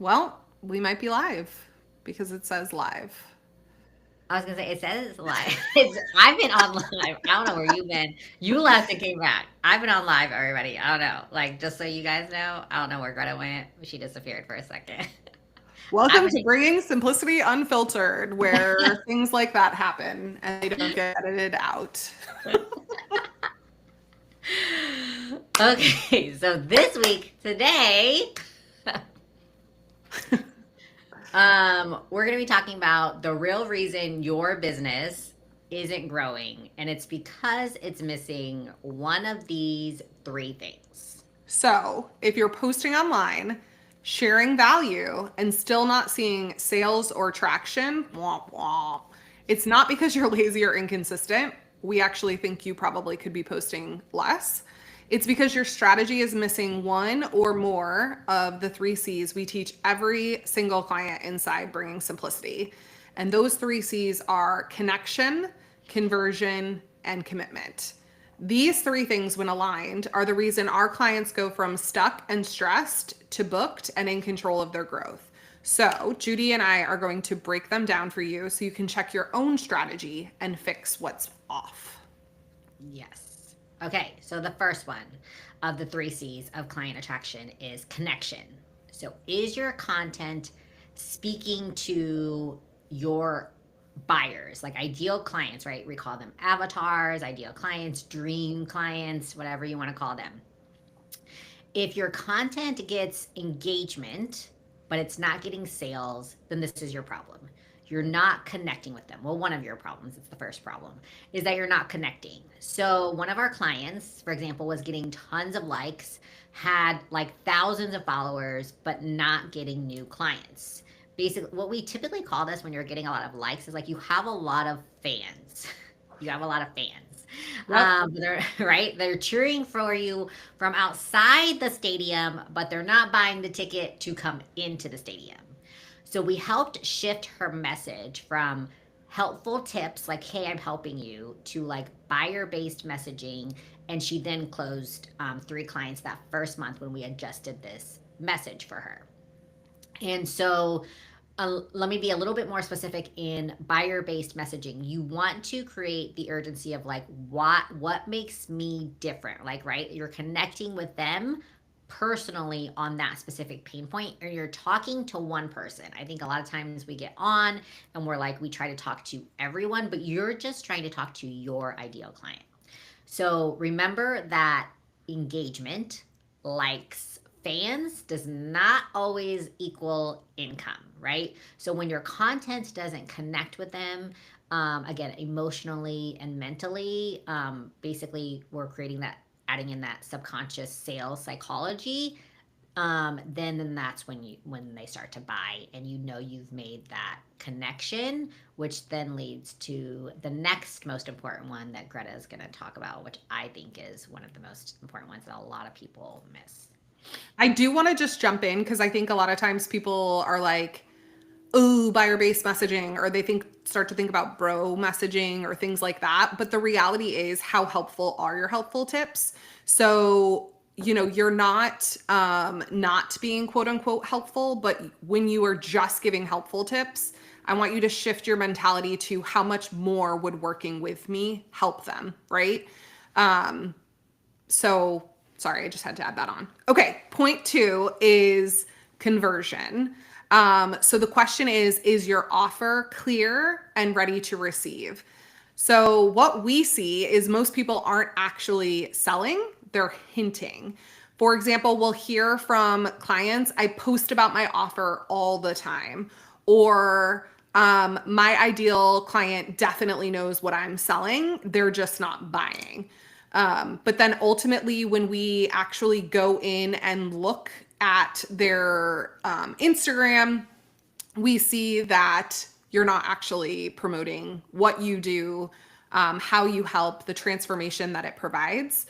Well, we might be live because it says live. I was gonna say it says live. I've been on live. I don't know where you've been. You left and came back. I've been on live, everybody. I don't know. Like just so you guys know, I don't know where Greta went. She disappeared for a second. I've Welcome to been. Bringing Simplicity Unfiltered, where things like that happen and they don't get edited out. Okay, so this week, today, we're going to be talking about the real reason your business isn't growing, and it's because it's missing one of these three things. So, if you're posting online, sharing value, and still not seeing sales or traction, wah, wah, it's not because you're lazy or inconsistent. We actually think you probably could be posting less. It's because your strategy is missing one or more of the three C's we teach every single client inside Bringing Simplicity. And those three C's are connection, conversion, and commitment. These three things, when aligned, are the reason our clients go from stuck and stressed to booked and in control of their growth. So, Judy and I are going to break them down for you so you can check your own strategy and fix what's off. Yes. Okay, so the first one of the three C's of client attraction is connection. So, is your content speaking to your buyers, like ideal clients, right? We call them avatars, ideal clients, dream clients, whatever you want to call them. If your content gets engagement, but it's not getting sales, then this is your problem. You're not connecting with them. Well, one of your problems, it's the first problem, is that you're not connecting. So, one of our clients, for example, was getting tons of likes, had like thousands of followers, but not getting new clients. Basically, what we typically call this when you're getting a lot of likes is like you have a lot of fans. You have a lot of fans. Yep. They're right. They're cheering for you from outside the stadium, but they're not buying the ticket to come into the stadium. So we helped shift her message from helpful tips like, hey, I'm helping you, to like buyer based messaging. And she then closed three clients that first month when we adjusted this message for her. And so let me be a little bit more specific in buyer based messaging. You want to create the urgency of like what makes me different, like, right, you're connecting with them personally on that specific pain point, or you're talking to one person. I think a lot of times we get on and we're like, we try to talk to everyone, but you're just trying to talk to your ideal client. So remember that engagement, likes, fans does not always equal income, right? So when your content doesn't connect with them, again, emotionally and mentally, basically, we're creating that, adding in that subconscious sales psychology. Then that's when they start to buy, and you know you've made that connection, which then leads to the next most important one that Greta is going to talk about, which I think is one of the most important ones that a lot of people miss. I do want to just jump in because I think a lot of times people are like, ooh, buyer based messaging, or they start to think about bro messaging or things like that. But the reality is, how helpful are your helpful tips? So, you're not being quote unquote helpful, but when you are just giving helpful tips, I want you to shift your mentality to how much more would working with me help them, right? Um, so sorry, I just had to add that on. Okay, point two is conversion. So the question is your offer clear and ready to receive? So what we see is most people aren't actually selling, they're hinting. For example, we'll hear from clients, I post about my offer all the time, or my ideal client definitely knows what I'm selling, they're just not buying. But then ultimately, when we actually go in and look at their Instagram, we see that you're not actually promoting what you do, how you help, the transformation that it provides.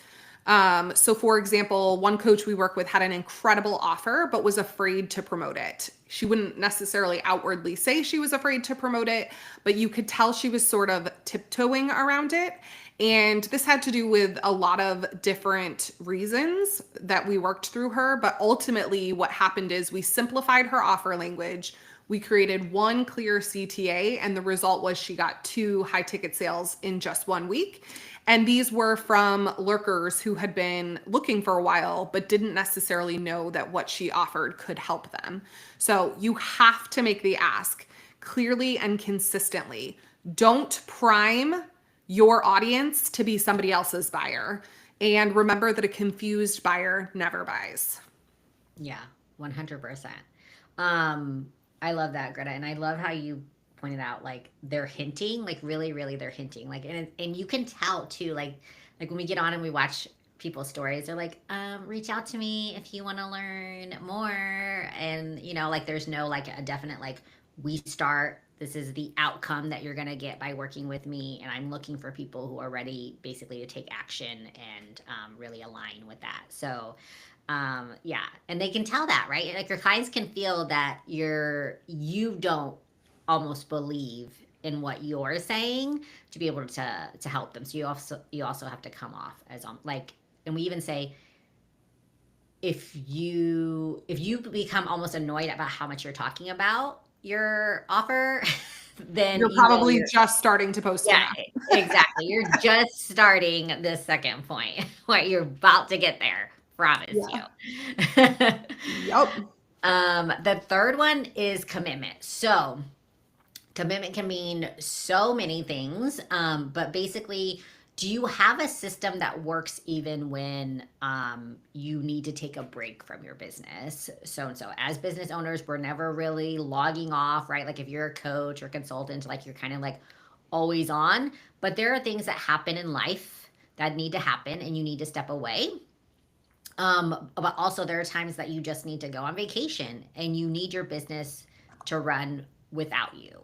So for example, one coach we work with had an incredible offer, but was afraid to promote it. She wouldn't necessarily outwardly say she was afraid to promote it, but you could tell she was sort of tiptoeing around it. And this had to do with a lot of different reasons that we worked through her. But ultimately, what happened is we simplified her offer language. We created one clear CTA, and the result was she got 2 high ticket sales in just 1 week. And these were from lurkers who had been looking for a while, but didn't necessarily know that what she offered could help them. So you have to make the ask clearly and consistently. Don't prime your audience to be somebody else's buyer. And remember that a confused buyer never buys. Yeah, 100%. I love that, Greta, and I love how you pointed out like they're hinting, like really, really they're hinting, like and you can tell too, like when we get on and we watch people's stories, they're like, reach out to me if you want to learn more, and like there's no like a definite like we start. This is the outcome that you're gonna get by working with me, and I'm looking for people who are ready, basically, to take action and really align with that. So yeah, and they can tell that, right? Like your clients can feel that you don't almost believe in what you're saying to be able to help them. So you also have to come off as like, and we even say if you become almost annoyed about how much you're talking about your offer, then You're probably just starting to post yeah, enough. exactly. You're just starting the second point. What you're about to get there. Promise Yeah. you. Yep. The third one is commitment. So commitment can mean so many things, but basically, do you have a system that works even when you need to take a break from your business? So and so, as business owners, we're never really logging off, right? Like if you're a coach or consultant, like you're kind of like always on, but there are things that happen in life that need to happen and you need to step away. But also there are times that you just need to go on vacation and you need your business to run without you.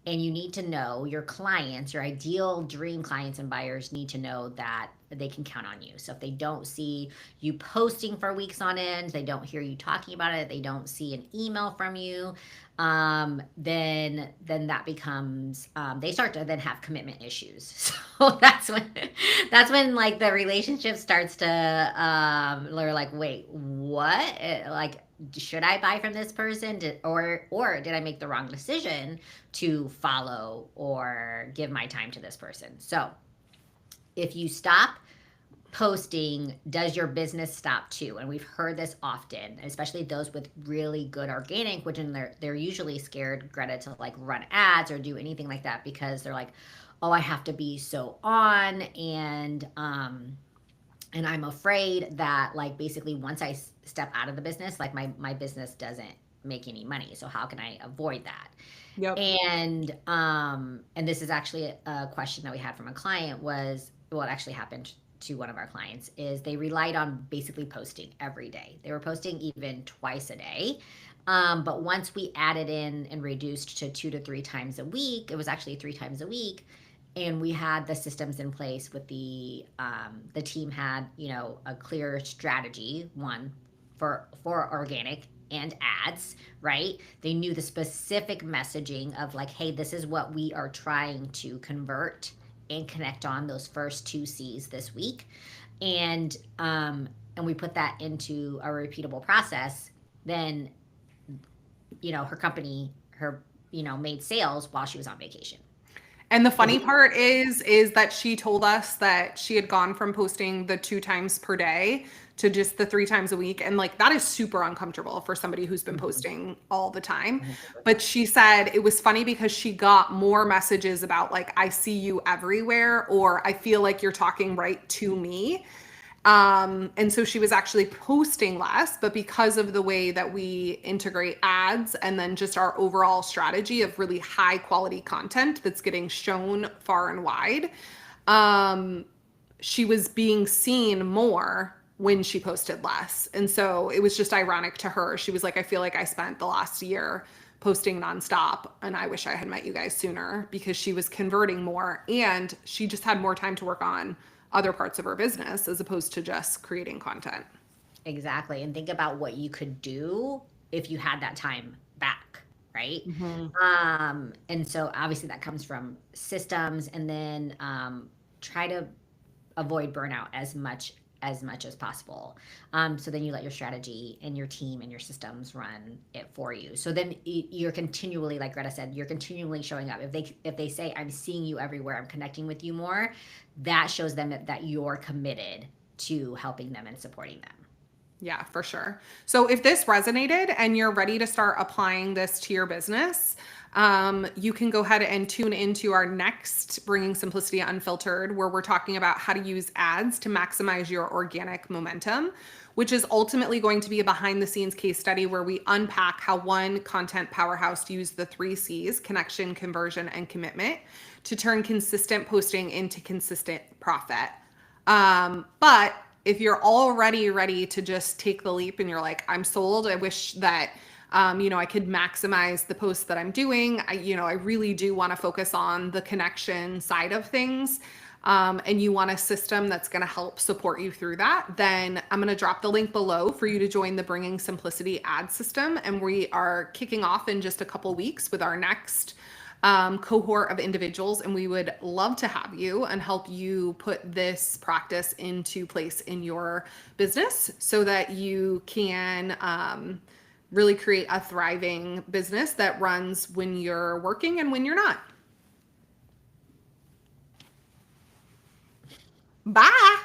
And you need to know your clients, your ideal dream clients and buyers need to know that they can count on you. So if they don't see you posting for weeks on end, they don't hear you talking about it, they don't see an email from you, then that becomes they start to then have commitment issues. So that's when like the relationship starts to they're like, wait, what? Like, should I buy from this person? Or did I make the wrong decision to follow or give my time to this person? So if you stop posting, does your business stop too? And we've heard this often, especially those with really good organic, which they're usually scared, Greta, to like run ads or do anything like that because they're like, oh, I have to be so on, and I'm afraid that like basically once I step out of the business, like my business doesn't make any money. So how can I avoid that? Yep. And this is actually a question that we had from a client was what actually happened to one of our clients is they relied on basically posting every day. They were posting even twice a day. But once we added in and reduced to 2 to 3 times a week, it was actually 3 times a week. And we had the systems in place with the team had, a clear strategy, one for organic and ads, right? They knew the specific messaging of like, hey, this is what we are trying to convert and connect on those first 2 C's this week. And we put that into a repeatable process. Then, her company, made sales while she was on vacation. And the funny part is that she told us that she had gone from posting the 2 times per day to just the 3 times a week. And like that is super uncomfortable for somebody who's been posting all the time. But she said it was funny because she got more messages about like, I see you everywhere, or I feel like you're talking right to me. And so she was actually posting less, but because of the way that we integrate ads and then just our overall strategy of really high quality content that's getting shown far and wide, she was being seen more when she posted less. And so it was just ironic to her. She was like, I feel like I spent the last year posting nonstop and I wish I had met you guys sooner, because she was converting more and she just had more time to work on other parts of our business as opposed to just creating content. Exactly. And think about what you could do if you had that time back, right? Mm-hmm. And so obviously that comes from systems, and then try to avoid burnout as much as possible. So then you let your strategy and your team and your systems run it for you. So then you're continually, like Greta said, you're continually showing up. If they say, I'm seeing you everywhere, I'm connecting with you more, that shows them that you're committed to helping them and supporting them. Yeah, for sure. So if this resonated and you're ready to start applying this to your business, you can go ahead and tune into our next Bringing Simplicity Unfiltered, where we're talking about how to use ads to maximize your organic momentum, which is ultimately going to be a behind the scenes case study where we unpack how one content powerhouse used the 3 C's: connection, conversion, and commitment to turn consistent posting into consistent profit. But if you're already ready to just take the leap and you're like, I'm sold, I wish that, I could maximize the posts that I'm doing. I really do want to focus on the connection side of things. And you want a system that's going to help support you through that, then I'm going to drop the link below for you to join the Bringing Simplicity ad system. And we are kicking off in just a couple weeks with our next cohort of individuals, and we would love to have you and help you put this practice into place in your business so that you can really create a thriving business that runs when you're working and when you're not. Bye.